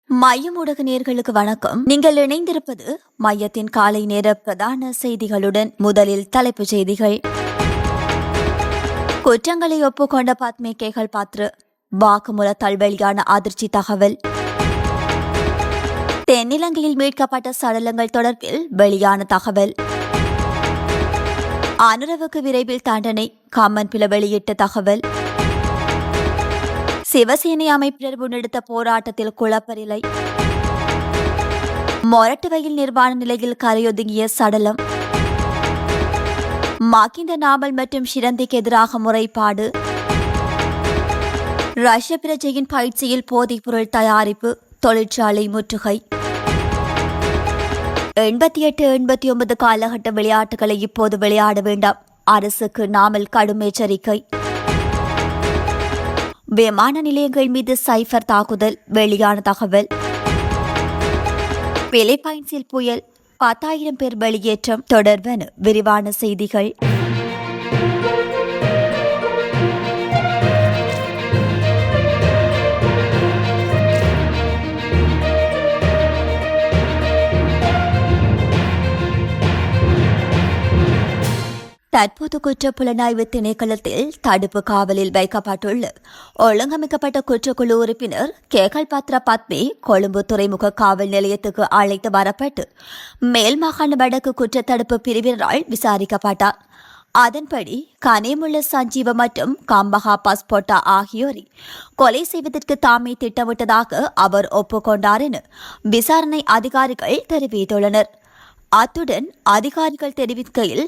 மையம் ஊடக நேயர்களுக்கு வணக்கம். நீங்கள் இணைந்திருப்பது மையத்தின் காலை நேர பிரதான செய்திகளுடன். முதலில் தலைப்புச் செய்திகள். குற்றங்களை ஒப்புக்கொண்ட பத்மே கேகல் பாத்ர வாக்குமூலத்தால் வெளியான அதிர்ச்சி தகவல். தென்னிலங்கையில் மீட்கப்பட்ட சடலங்கள் தொடர்பில் வெளியான தகவல். அனுரவுக்கு விரைவில் தண்டனை, கம்மன்பில வெளியிட்ட தகவல். சிவசேனை அமைப்பினர் முன்னெடுத்த போராட்டத்தில் குழப்பரில்லை. மொரட்டுவையில் நிர்வாண நிலையில் கரையொதுங்கிய சடலம். மகிந்த நாமல் மற்றும் ஷிரந்திக்கு எதிராக முறைப்பாடு. ரஷ்ய பிரஜையின் பயிற்சியில் போதைப்பொருள் தயாரிப்பு தொழிற்சாலை முற்றுகை. 88-89 காலகட்ட விளையாட்டுகளை இப்போது விளையாட வேண்டாம், அரசுக்கு நாமல் கடும் எச்சரிக்கை. விமான நிலையங்கள் மீது சைபர் தாக்குதல், வெளியான தகவல். பிலிப்பைன்ஸில் புயல், 10,000 பேர் வெளியேற்றம் தொடர்பான விரிவான செய்திகள். தற்போது குற்றப்புலனாய்வு திணைக்களத்தில் தடுப்பு காவலில் வைக்கப்பட்டுள்ள ஒழுங்கமைக்கப்பட்ட குற்றக்குழு உறுப்பினர் கேகல் பாத்ர பத்மே கொழும்பு துறைமுக காவல் நிலையத்துக்கு அழைத்து வரப்பட்டு மேல் மாகாண வடக்கு குற்றத்தடுப்பு பிரிவினரால் விசாரிக்கப்பட்டார். அதன்படி கனேமுள்ள சஞ்சீவ மற்றும் கம்பஹா பாஸ்போட்டா ஆகியோரை கொலை செய்வதற்கு தாமே திட்டமிட்டதாக அவர் ஒப்புக்கொண்டார் என விசாரணை அதிகாரிகள் தெரிவித்துள்ளனர். அத்துடன் அதிகாரிகள் தெரிவிக்கையில்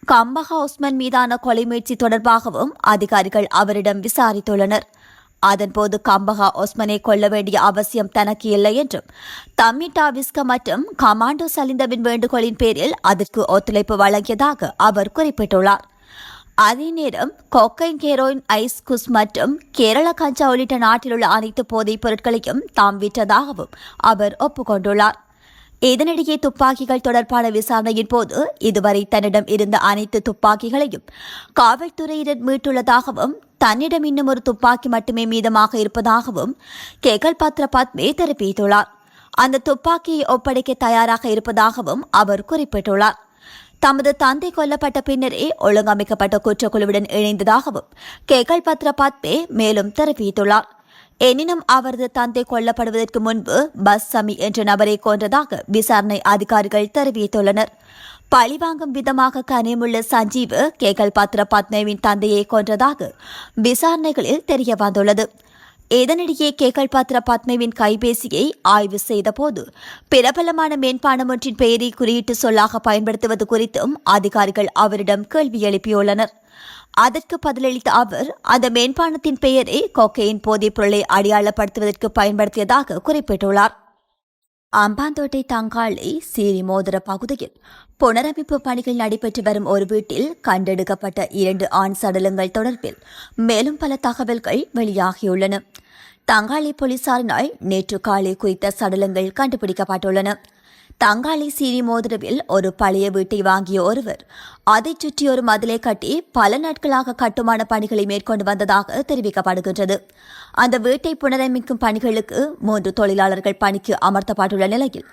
கம்பஹா ஒஸ்மன் மீதான கொலை முயற்சி தொடர்பாகவும் அதிகாரிகள் அவரிடம் விசாரித்துள்ளனர். அதன்போது கம்பஹா ஒஸ்மனை கொல்ல வேண்டிய அவசியம் தனக்கு இல்லை என்றும் தமிட்டா விஸ்க மற்றும் கமாண்டோ சலிந்தவின் வேண்டுகோளின் பேரில் அதற்கு ஒத்துழைப்பு வழங்கியதாக அவர் குறிப்பிட்டுள்ளார். அதே நேரம் கொக்கைன், ஹெரோயின், ஐஸ் குஸ் மற்றும் கேரள கஞ்சா உள்ளிட்ட நாட்டில் உள்ள அனைத்து போதைப் பொருட்களையும் தாம் விற்றதாகவும் அவர் ஒப்புக்கொண்டுள்ளார். இதனிடையே துப்பாக்கிகள் தொடர்பான விசாரணையின் போது இதுவரை தன்னிடம் இருந்த அனைத்து துப்பாக்கிகளையும் காவல்துறையினர் மீட்டுள்ளதாகவும் தன்னிடம் இன்னும் ஒரு துப்பாக்கி மட்டுமே மீதமாக இருப்பதாகவும் கேகல் பாத்ர பத்மே தெரிவித்துள்ளார். அந்த துப்பாக்கியை ஒப்படைக்க தயாராக இருப்பதாகவும் அவர் குறிப்பிட்டுள்ளார். தமது தந்தை கொல்லப்பட்ட பின்னரே ஒழுங்கமைக்கப்பட்ட குற்றக்குழுவுடன் இணைந்ததாகவும் கேகல் பாத்ர பத்மே மேலும் தெரிவித்துள்ளார். எனினும் அவரது தந்தை கொல்லப்படுவதற்கு முன்பு பஸ் சமி என்ற நபரை கொன்றதாக விசாரணை அதிகாரிகள் தெரிவித்துள்ளனர். பழிவாங்கும் விதமாக கனேமுள்ள சஞ்சீவ் கேகல் பாத்ர பத்மேவின் தந்தையை கொன்றதாக விசாரணைகளில் தெரிய வந்துள்ளது. இதனிடையே கேகல் பாத்ர பத்மேவின் கைபேசியை ஆய்வு செய்தபோது பிரபலமான மென்பானம் ஒன்றின் பெயரை குறியீட்டு சொல்லாக பயன்படுத்துவது குறித்தும் அதிகாரிகள் அவரிடம் கேள்வி எழுப்பியுள்ளனர். அதற்கு பதிலளித்த அவர் அந்த மென்பானத்தின் பெயரை கொக்கையின் போதைப் பொருளை அடையாளப்படுத்துவதற்கு பயன்படுத்தியதாக குறிப்பிட்டுள்ளார். அம்பாந்தோட்டை தங்காளி சீரி மோதிர பகுதியில் புனரமைப்பு பணிகள் நடைபெற்று வரும் ஒரு வீட்டில் கண்டெடுக்கப்பட்ட 2 ஆண் சடலங்கள் தொடர்பில் மேலும் பல தகவல்கள் வெளியாகியுள்ளன. தங்காளி போலீசாரினால் நேற்று காலை குறித்த சடலங்கள் கண்டுபிடிக்கப்பட்டுள்ளன. தங்காளி சீரி மோதிரவில் ஒரு பழைய வீட்டை வாங்கிய ஒருவர் அதைச் சுற்றி ஒரு மதிலை கட்டி பல நாட்களாக கட்டுமான பணிகளை மேற்கொண்டு வந்ததாக தெரிவிக்கப்படுகின்றது. அந்த வீட்டை புனரமைக்கும் பணிகளுக்கு 3 தொழிலாளர்கள் பணிக்கு அமர்த்தப்பட்டுள்ள நிலையில்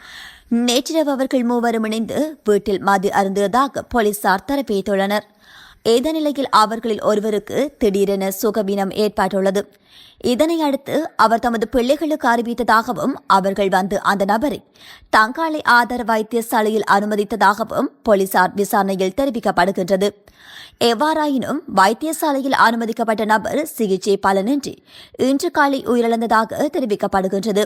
நேற்றிரவு அவர்கள் மூவரும் இணைந்து வீட்டில் மது அருந்துவதாக போலீசார் தெரிவித்துள்ளனர். இந்த நிலையில் அவர்களில் ஒருவருக்கு திடீரென சுகவீனம் ஏற்பட்டுள்ளது. இதனை அடுத்து அவர் தமது பிள்ளைகளுக்கு அறிவித்ததாகவும் அவர்கள் வந்து அந்த நபரை தங்காளி ஆதார வைத்தியசாலையில் அனுமதித்ததாகவும் போலீசார் விசாரணையில் தெரிவிக்கப்படுகின்றது. எவ்வாறாயினும் வைத்தியசாலையில் அனுமதிக்கப்பட்ட நபர் சிகிச்சை பலனின்றி இன்று காலை உயிரிழந்ததாக தெரிவிக்கப்படுகின்றது.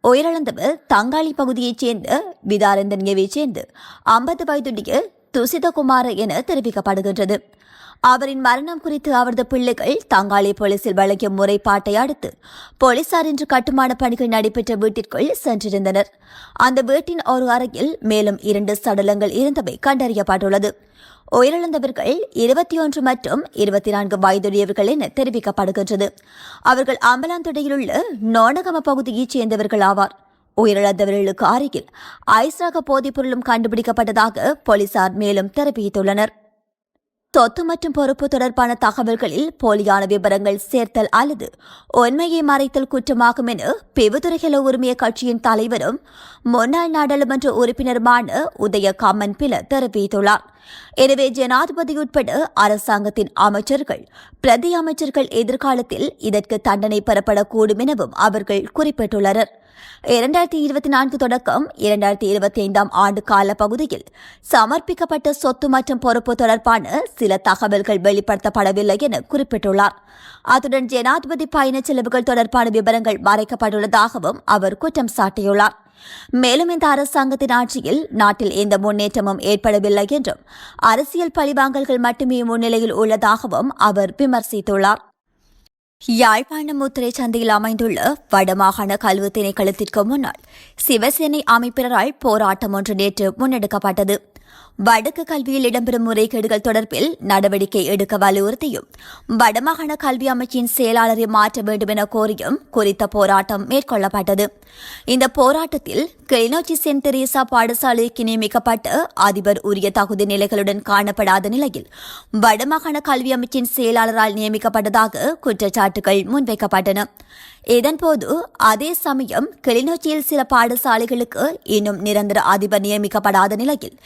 உயிரிழந்தவர் தங்காளி பகுதியைச் சேர்ந்த விதாரந்தன்யவைச் சேர்ந்து 50 வயதுடைய துசிதகுமார என தெரிவிக்கப்படுகின்றது. அவரின் மரணம் குறித்து அவரது பிள்ளைகள் தங்காளி போலீசில் வழங்கிய முறைப்பாட்டை அடுத்து போலீசார் இன்று கட்டுமான பணிகள் நடைபெற்ற வீட்டிற்குள் சென்றிருந்தனர். அந்த வீட்டின் ஒரு அறையில் மேலும் 2 சடலங்கள் இருந்தவை கண்டறியப்பட்டுள்ளது. உயிரிழந்தவர்கள் 21 மற்றும் 24 வயதுடையவர்கள் என தெரிவிக்கப்படுகின்றது. அவர்கள் அம்பலாந்தொடையில் உள்ள நோனகம பகுதியைச் சேர்ந்தவர்கள் ஆவார். உயிரிழந்தவர்களுக்கு அருகில் ஐஸ் ரக போதைப் பொருளும் கண்டுபிடிக்கப்பட்டதாக போலீசார் மேலும் தெரிவித்துள்ளனர். சொத்து மற்றும் பொறுப்பு தொடர்பான தகவல்களில் போலியான விவரங்கள் சேர்த்தல் அல்லது உண்மையை மறைத்தல் குற்றமாகும் என பெவுதுறைகள உரிமைய கட்சியின் தலைவரும் முன்னாள் நாடாளுமன்ற உறுப்பினருமான உதய காமன் பில தெரிவித்துள்ளார். எனவே ஜனாதிபதி உட்பட அரசாங்கத்தின் அமைச்சர்கள் பிரதி அமைச்சர்கள் எதிர்காலத்தில் இதற்கு தண்டனை பெறப்படக்கூடும் எனவும் அவர்கள் குறிப்பிட்டுள்ளனர். 2024 தொடக்கம் 2025 ஆண்டு கால பகுதியில் சமர்ப்பிக்கப்பட்ட சொத்து மற்றும் பொறுப்பு தொடர்பான சில தகவல்கள் வெளிப்படுத்தப்படவில்லை என குறிப்பிட்டுள்ளார். அத்துடன் ஜனாதிபதி பயண செலவுகள் தொடர்பான விவரங்கள் மறைக்கப்பட்டுள்ளதாகவும் அவர் குற்றம் சாட்டியுள்ளார். மேலும் இந்த அரசாங்கத்தின் ஆட்சியில் நாட்டில் எந்த முன்னேற்றமும் ஏற்படவில்லை என்றும் அரசியல் பழிவாங்கல்கள் மட்டுமே முன்னிலையில் உள்ளதாகவும் அவர் விமர்சித்துள்ளார். யாழ்ப்பாணம் முத்திரை சந்தையில் அமைந்துள்ள வடமாகாண கல்வி திணைக்களத்திற்கு முன்னால் சிவசேனை அமைப்பினரால் போராட்டம் ஒன்று நேற்று முன்னெடுக்கப்பட்டது. வடக்கு கல்வியில் இடம்பெறும் முறைகேடுகள் தொடர்பில் நடவடிக்கை எடுக்க வலியுறுத்தியும் வடமாகாண கல்வி அமைச்சின் செயலாளரை மாற்ற வேண்டும் என கோரியும் குறித்த போராட்டம் மேற்கொள்ளப்பட்டது. இந்த போராட்டத்தில் கிளிநொச்சி சென்ட் தெரேசா பாடசாலைக்கு நியமிக்கப்பட்ட அதிபர் உரிய தகுதி நிலைகளுடன் காணப்படாத நிலையில் வடமாகாண கல்வி அமைச்சின் செயலாளரால் நியமிக்கப்பட்டதாக குற்றச்சாட்டுகள் முன்வைக்கப்பட்டன. இதன்போது அதே சமயம் கிளிநொச்சியில் சில பாடசாலைகளுக்கு இன்னும் நிரந்தர அதிபர் நியமிக்கப்படாத நிலையில்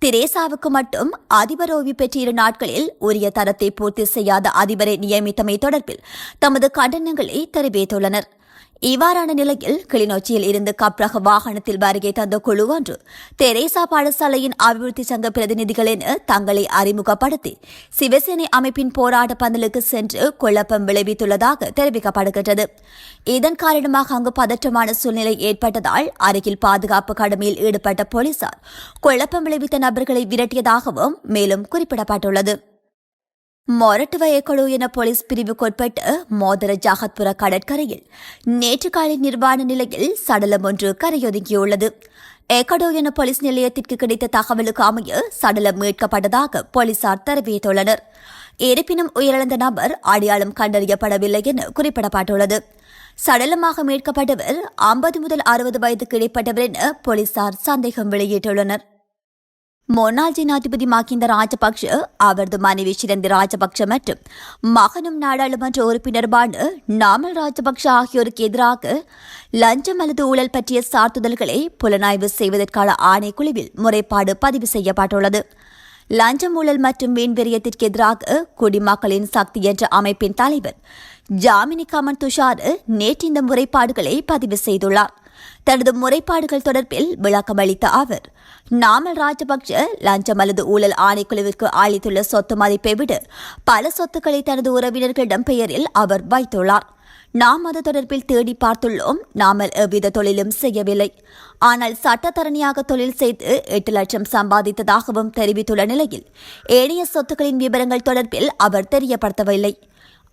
தெரேசாவுக்கு மட்டும் அதிபர் ஓய்வு பெற்ற 2 நாட்களில் உரிய தரத்தை பூர்த்தி செய்யாத அதிபரை நியமித்தமை தொடர்பில் தமது கண்டனங்களை தெரிவித்துள்ளனர். இவ்வாறான நிலையில் கிளிநொச்சியில் இருந்து கப்ரக வாகனத்தில் வருகை தந்த குழு ஒன்று தெரேசா பாடசாலையின் அபிவிருத்தி சங்க பிரதிநிதிகள் என தங்களை அறிமுகப்படுத்தி சிவசேனை அமைப்பின் போராட்ட பந்தலுக்கு சென்று குழப்பம் விளைவித்துள்ளதாக தெரிவிக்கப்படுகின்றது. இதன் காரணமாக அங்கு பதற்றமான சூழ்நிலை ஏற்பட்டதால் அருகில் பாதுகாப்பு கடமையில் ஈடுபட்ட போலீசார் குழப்பம் விளைவித்த நபர்களை விரட்டியதாகவும் மேலும் குறிப்பிடப்பட்டுள்ளது. மொரட்டுவ ஏக்கடு என போலீஸ் பிரிவுக்குட்பட்ட மோதர ஜாகத்புர கடற்கரையில் நேற்று காலை நிர்வாண நிலையில் சடலம் ஒன்று கரையொதுங்கியுள்ளது. ஏக்கடோ என போலீஸ் நிலையத்திற்கு கிடைத்த தகவலுக்கு அமைய சடலம் மீட்கப்பட்டதாக போலீசார் தெரிவித்துள்ளனர். இருப்பினும் உயிரிழந்த நபர் அடையாளம் கண்டறியப்படவில்லை என குறிப்பிடப்பட்டுள்ளது. சடலமாக மீட்கப்பட்டவர் 50 முதல் 60 வயதுக்கு இடைப்பட்டவர் என போலீசார் சந்தேகம் வெளியிட்டுள்ளனர். முன்னாள் ஜனாதிபதி மஹிந்த ராஜபக்ஷ அவரது மனைவி சிரந்தி ராஜபக்ஷ மற்றும் மகனும் நாடாளுமன்ற உறுப்பினருமான நாமல் ராஜபக்ஷ ஆகியோருக்கு எதிராக லஞ்சம் அல்லது ஊழல் பற்றிய சார்த்துதல்களை புலனாய்வு செய்வதற்கான ஆணைக்குழுவில் முறைப்பாடு பதிவு செய்யப்பட்டுள்ளது. லஞ்சம் ஊழல் மற்றும் மீன்வெறியத்திற்கு எதிராக குடிமக்களின் சக்தி என்ற அமைப்பின் தலைவர் ஜாமினி கமன் துஷார் நேற்று இந்த முறைப்பாடுகளை பதிவு செய்துள்ளார். தனது முறைப்பாடுகள் தொடர்பில் விளக்கம் அளித்த அவர், நாமல் ராஜபக்ஷ லஞ்சம் அல்லது ஊழல் ஆணைக்குழுவிற்கு அளித்துள்ள சொத்து மதிப்பை விட பல சொத்துக்களை தனது உறவினர்களிடம் பெயரில் அவர் வைத்துள்ளார். நாம் அது தொடர்பில் தேடி பார்த்துள்ளோம். நாமல் எவ்வித தொழிலும் செய்யவில்லை. ஆனால் சட்டத்தரணியாக தொழில் செய்து 8 லட்சம் சம்பாதித்ததாகவும் தெரிவித்துள்ள நிலையில் ஏனைய சொத்துக்களின் விவரங்கள் தொடர்பில் அவர் தெரியப்படுத்தவில்லை.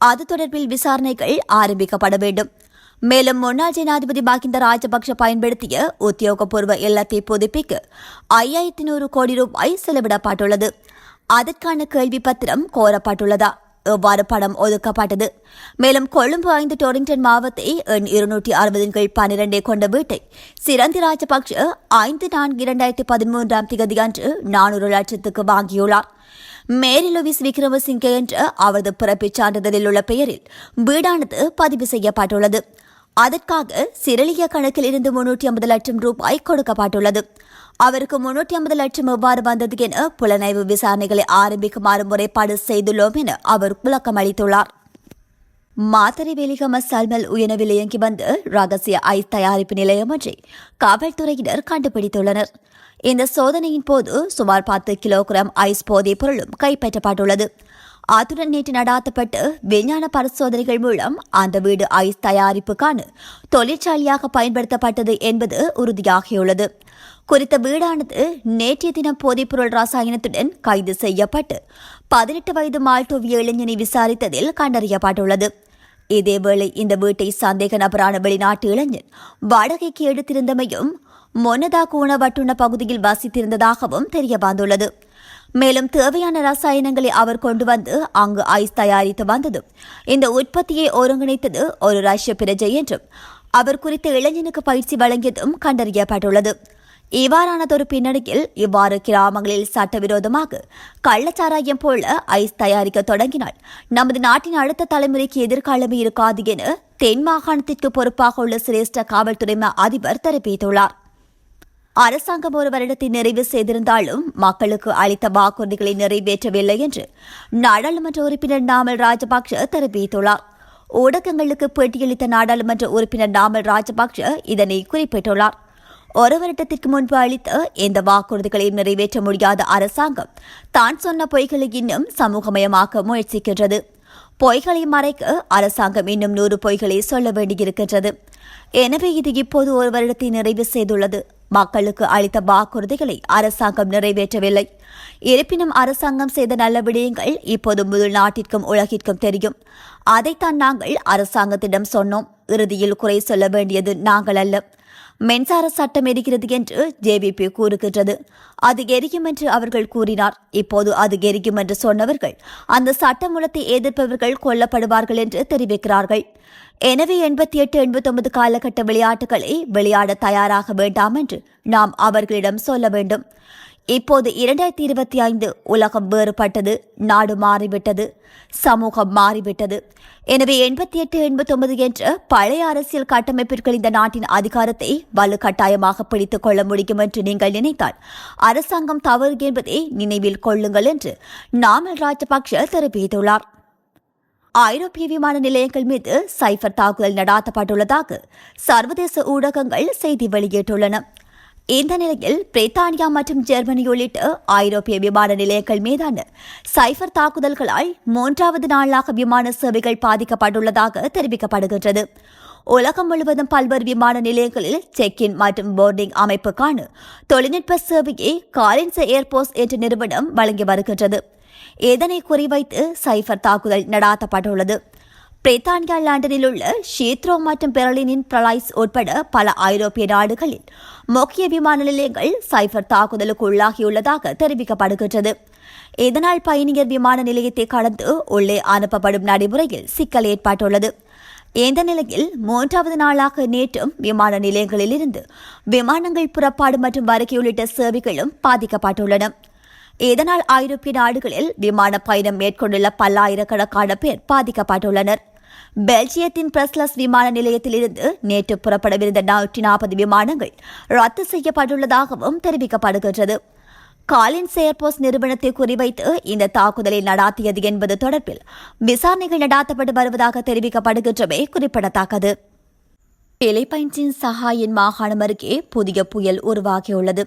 அது தொடர்பில் விசாரணைகள் ஆரம்பிக்கப்பட வேண்டும். மேலும் முன்னாள் ஜனாதிபதி மஹிந்த ராஜபக்ஷ பயன்படுத்திய உத்தியோகபூர்வ இல்லத்தை புதுப்பிக்க 5100 கோடி ரூபாய் செலவிடப்பட்டுள்ளது. அதற்கான கேள்வி பத்திரம் கோரப்பட்டுள்ளதா? எவ்வாறு பணம் ஒதுக்கப்பட்டது? மேலும் கொழும்பு 5 டொரிங்டன் மாவத்தை எண் 260/12 கொண்ட வீட்டை சிரந்தி ராஜபக்ஷ 5/4/2013 அன்று 400 லட்சத்துக்கு வாங்கியுள்ளார். மேரி லூவிஸ் விக்ரமசிங்கே என்ற அவரது பிறப்புச் சான்றிதழில் உள்ள பெயரில் வீடானது பதிவு செய்யப்பட்டுள்ளது. அதற்காக சிரளிய கணக்கில் இருந்து 350 லட்சம் ரூபாய் கொடுக்கப்பட்டுள்ளது. அவருக்கு 350 லட்சம் எவ்வாறு வந்தது என புலனாய்வு விசாரணைகளை ஆரம்பிக்குமாறு முறைப்பாடு செய்துள்ளோம் என அவர் விளக்கம் அளித்துள்ளார். மாத்தறை வெலிகம சல்மல் உயனவில் இயங்கி வந்த ரகசிய ஐஸ் தயாரிப்பு நிலையம் ஒன்றை காவல்துறையினர் கண்டுபிடித்துள்ளனர். இந்த சோதனையின் போது சுமார் 10 கிலோகிராம் ஐஸ் போதைப் பொருளும் கைப்பற்றப்பட்டுள்ளது. அத்துடன் நேற்று நடாத்தப்பட்ட விஞ்ஞான பரிசோதனைகள் மூலம் அந்த வீடு ஐஸ் தயாரிப்புக்கான தொழிற்சாலையாக பயன்படுத்தப்பட்டது என்பது உறுதியாகியுள்ளது. குறித்த வீடானது நேற்றைய தினம் போதைப்பொருள் ரசாயனத்துடன் கைது செய்யப்பட்டு 18 வயது மால்டோவிய இளைஞனை விசாரித்ததில் கண்டறியப்பட்டுள்ளது. இதேவேளை இந்த வீட்டை சந்தேக நபரான வெளிநாட்டு இளைஞன் வாடகைக்கு எடுத்திருந்தமையும் மொனதாக உணவட்டுண்ண பகுதியில் வசித்திருந்ததாகவும் தெரியவந்துள்ளது. மேலும் தேவையான ரசாயனங்களை அவர் கொண்டு வந்து அங்கு ஐஸ் தயாரித்து வந்ததும் இந்த உற்பத்தியை ஒருங்கிணைத்தது ஒரு ரஷ்ய பிரஜை என்றும் அவர் குறித்த இளைஞனுக்கு பயிற்சி வழங்கியதும் கண்டறியப்பட்டுள்ளது. இவ்வாறானதொரு பின்னணியில் இவ்வாறு கிராமங்களில் சட்டவிரோதமாக கள்ளச்சாராயம் போல ஐஸ் தயாரிக்க தொடங்கினால் நமது நாட்டின் அடுத்த தலைமுறைக்கு எதிர்காலமே இருக்காது என தென் மாகாணத்திற்கு பொறுப்பாக உள்ள சிரேஷ்ட காவல்துறை அதிபர் தெரிவித்துள்ளார். அரசாங்கம் ஒரு வருடத்தை நிறைவு செய்திருந்தாலும் மக்களுக்கு அளித்த வாக்குறுதிகளை நிறைவேற்றவில்லை என்று நாடாளுமன்ற உறுப்பினர் நாமல் ராஜபக்ஷ தெரிவித்துள்ளார். ஊடகங்களுக்கு பேட்டியளித்த நாடாளுமன்ற உறுப்பினர் நாமல் ராஜபக்ஷ இதனை குறிப்பிட்டுள்ளார். ஒரு வருடத்திற்கு முன்பு அளித்த எந்த வாக்குறுதிகளையும் நிறைவேற்ற முடியாத அரசாங்கம் தான் சொன்ன பொய்களை இன்னும் சமூகமயமாக்க முயற்சிக்கின்றது. பொய்களை மறைக்க அரசாங்கம் இன்னும் 100 பொய்களை சொல்ல வேண்டியிருக்கின்றது. எனவே இது இப்போது ஒரு வருடத்தை நிறைவு செய்துள்ளது. மக்களுக்கு அளித்த வாக்குறுதிகளை அரசாங்கம் நிறைவேற்றவில்லை. இருப்பினும் அரசாங்கம் செய்த நல்ல விடயங்கள் இப்போது முழு நாட்டிற்கும் உலகிற்கும் தெரியும். அதைத்தான் நாங்கள் அரசாங்கத்திடம் சொன்னோம். இறுதியில் குறை சொல்ல வேண்டியது நாங்கள் அல்ல. மின்சார சட்டம் எரிகிறது என்று ஜேவிபி கூறுகின்றது. அது எரியும் என்று அவர்கள் கூறினார். இப்போது அது எரியும் என்று சொன்னவர்கள் அந்த சட்டமூலத்தை எதிர்ப்பவர்கள் கொல்லப்படுவார்கள் என்று தெரிவிக்கிறார்கள். எனவே 88-89 காலகட்ட விளையாட்டுகளை விளையாட தயாராக வேண்டாம் என்று நாம் அவர்களிடம் சொல்ல வேண்டும். இப்போது 2025 உலகம் வேறுபட்டது, நாடு மாறிவிட்டது, சமூகம் மாறிவிட்டது. எனவே 88-89 என்ற பழைய அரசியல் கட்டமைப்பிற்குள் இந்த நாட்டின் அதிகாரத்தை வலுக்கட்டாயமாக பிடித்துக் கொள்ள முடியும் என்று நீங்கள் நினைத்தால் அரசாங்கம் தவறு என்பதை நினைவில் கொள்ளுங்கள் என்று நாமல் ராஜபக்ஷ தெரிவித்துள்ளார். ஐரோப்பிய விமான நிலையங்கள் மீது சைபர் தாக்குதல் நடாத்தப்பட்டுள்ளதாக சர்வதேச ஊடகங்கள் செய்தி வெளியிட்டுள்ளன. இந்த நிலையில் பிரித்தானியா மற்றும் ஜெர்மனி உள்ளிட்ட ஐரோப்பிய விமான நிலையங்கள் மீதான சைபர் தாக்குதல்களால் 3வது நாளாக விமான சேவைகள் பாதிக்கப்பட்டுள்ளதாக தெரிவிக்கப்படுகின்றது. உலகம் முழுவதும் பல்வேறு விமான நிலையங்களில் செக் இன் மற்றும் போர்டிங் அமைப்புக்கான தொழில்நுட்ப சேவையை காலின்ஸ் ஏர்போர்ட்ஸ் என்ற நிறுவனம் வழங்கி வருகின்றது. இதனை குறிவைத்து சைபர் தாக்குதல் நடாத்தப்பட்டுள்ளது. பிரித்தானியா லண்டனில் உள்ள ஷீத்ரோ மற்றும் பெர்லினின் பிரலைஸ் உட்பட பல ஐரோப்பிய நாடுகளில் முக்கிய விமான நிலையங்கள் சைபர் தாக்குதலுக்கு உள்ளாகியுள்ளதாக தெரிவிக்கப்படுகின்றது. இதனால் பயணியர் விமான நிலையத்தை கடந்து உள்ளே அனுப்பப்படும் நடைமுறையில் சிக்கல் ஏற்பட்டுள்ளது. இந்த நிலையில் 3வது நாளாக நேற்றும் விமான நிலையங்களில் இருந்து விமானங்கள் புறப்பாடு மற்றும் வருகை உள்ளிட்ட சேவைகளும் பாதிக்கப்பட்டுள்ளன. இதனால் ஐரோப்பிய நாடுகளில் விமான பயணம் மேற்கொண்டுள்ள பல்லாயிரக்கணக்கான பேர் பாதிக்கப்பட்டுள்ளனர். பெல்ஜியத்தின் பிரஸ்லஸ் விமான நிலையத்திலிருந்து நேற்று புறப்படவிருந்த 140 விமானங்கள் ரத்து செய்யப்பட்டுள்ளதாகவும் தெரிவிக்கப்படுகின்றது. காலின்ஸ் ஏர்போர்ட்ஸ் நிறுவனத்தை குறிவைத்து இந்த தாக்குதலை நடாத்தியது என்பது தொடர்பில் விசாரணைகள் நடாத்தப்பட்டு வருவதாக தெரிவிக்கப்படுகின்றமை குறிப்பிடத்தக்கது. பிலிப்பைன்ஸின் சஹாயின் மாகாணம் அருகே புதிய புயல் உருவாகியுள்ளது.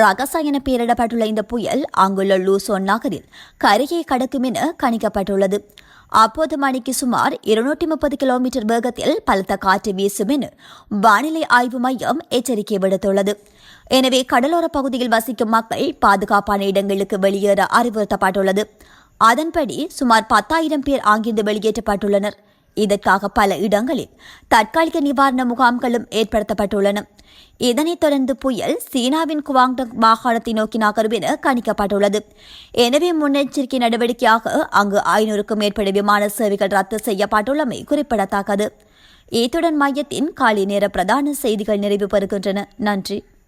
ரகசா என பெயரிடப்பட்டுள்ள இந்த புயல் அங்குள்ள லூசோன் நகரில் கரையை கடக்கும் என கணிக்கப்பட்டுள்ளது. அப்போது மணிக்கு சுமார் 230 கிலோமீட்டர் வேகத்தில் பலத்த காற்று வீசும் என வானிலை ஆய்வு மையம் எச்சரிக்கை விடுத்துள்ளது. எனவே கடலோர பகுதியில் வசிக்கும் மக்கள் பாதுகாப்பான இடங்களுக்கு வெளியேற அறிவுறுத்தப்பட்டுள்ளது. அதன்படி சுமார் 10,000 பேர் அங்கிருந்து வெளியேற்றப்பட்டுள்ளனர். இதற்காக பல இடங்களில் தற்காலிக நிவாரண முகாம்களும் ஏற்படுத்தப்பட்டுள்ளன. இதனைத் தொடர்ந்து புயல் சீனாவின் குவாங்டங் மாகாணத்தை நோக்கி நகரும் என கணிக்கப்பட்டுள்ளது. எனவே முன்னெச்சரிக்கை நடவடிக்கையாக அங்கு 500க்கும் மேற்பட்ட விமான சேவைகள் ரத்து செய்யப்பட்டுள்ளமை குறிப்பிடத்தக்கது. இத்துடன் மையத்தின் காலை நேர பிரதான செய்திகள் நிறைவு பெறுகின்றன. நன்றி.